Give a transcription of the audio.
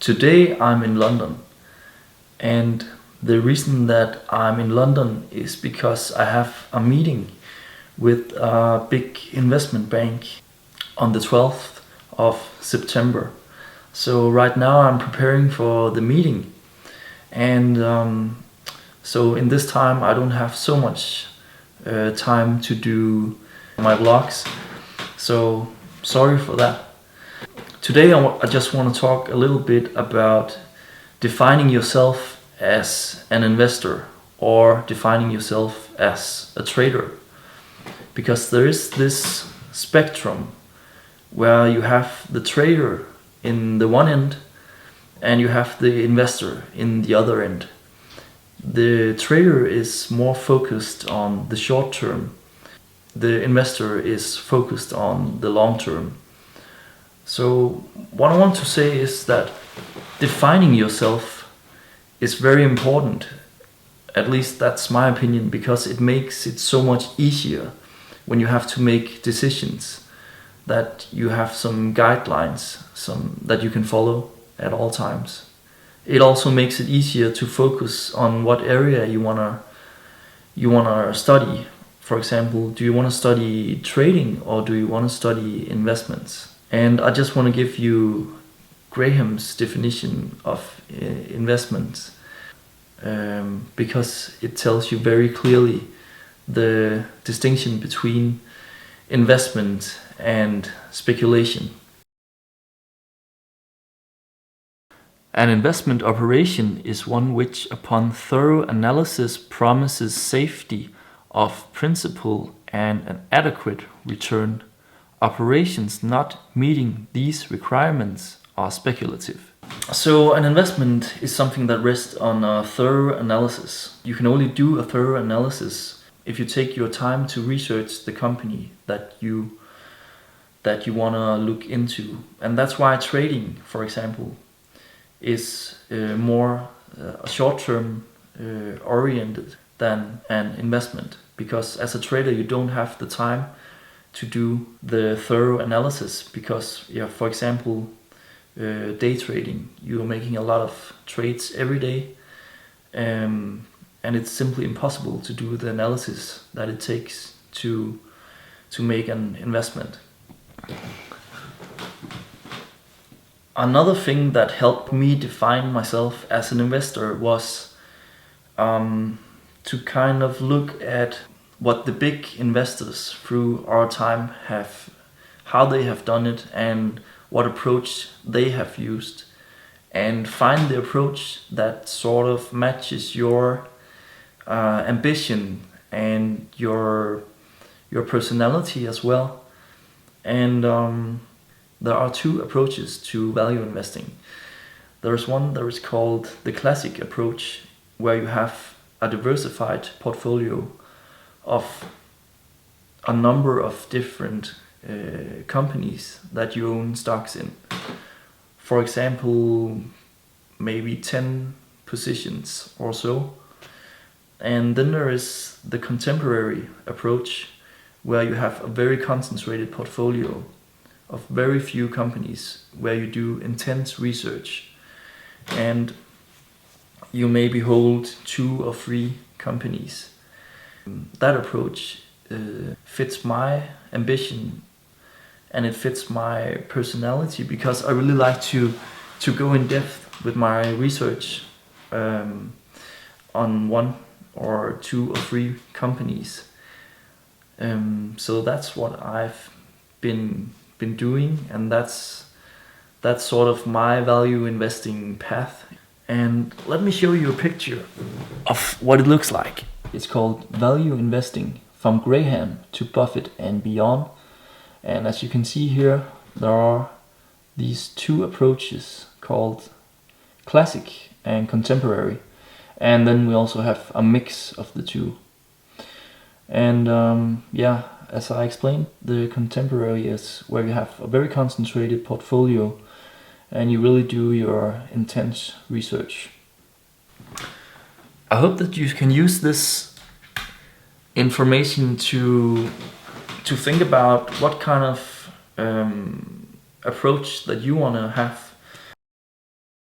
Today I'm in London, and the reason that I'm in London is because I have a meeting with a big investment bank on the 12th of September. So right now I'm preparing for the meeting, and so in this time I don't have so much time to do my vlogs. So sorry for that. Today I just want to talk a little bit about defining yourself as an investor or defining yourself as a trader. Because there is this spectrum where you have the trader in the one end and you have the investor in the other end. The trader is more focused on the short term. The investor is focused on the long term. So what I want to say is that defining yourself is very important. At least that's my opinion, because it makes it so much easier when you have to make decisions, that you have some guidelines, that you can follow at all times. It also makes it easier to focus on what area you wanna study. For example, do you want to study trading or do you want to study investments? And I just want to give you Graham's definition of investments, because it tells you very clearly the distinction between investment and speculation. An investment operation is one which, upon thorough analysis, promises safety of principal and an adequate return. Operations not meeting these requirements are speculative. So an investment is something that rests on a thorough analysis. You can only do a thorough analysis if you take your time to research the company that you want to look into. And that's why trading, for example, is more short-term oriented than an investment. Because as a trader you don't have the time to do the thorough analysis, because for example, day trading, you're making a lot of trades every day, and it's simply impossible to do the analysis that it takes to make an investment. Another thing that helped me define myself as an investor was to kind of look at what the big investors through our time how they have done it and what approach they have used, and find the approach that sort of matches your ambition and your personality as well. And there are two approaches to value investing. There's one that is called the classic approach, where you have a diversified portfolio of a number of different companies that you own stocks in. For example, maybe 10 positions or so. And then there is the contemporary approach, where you have a very concentrated portfolio of very few companies, where you do intense research and you maybe hold 2 or 3 companies. That approach fits my ambition and it fits my personality, because I really like to go in depth with my research on 1 or 2 or 3 companies. So that's what I've been doing, and that's sort of my value investing path. And let me show you a picture of what it looks like. It's called Value Investing from Graham to Buffett and Beyond. And as you can see here, there are these 2 approaches called classic and contemporary. And then we also have a mix of the 2. And as I explained, the contemporary is where you have a very concentrated portfolio and you really do your intense research. I hope that you can use this information to think about what kind of approach that you want to have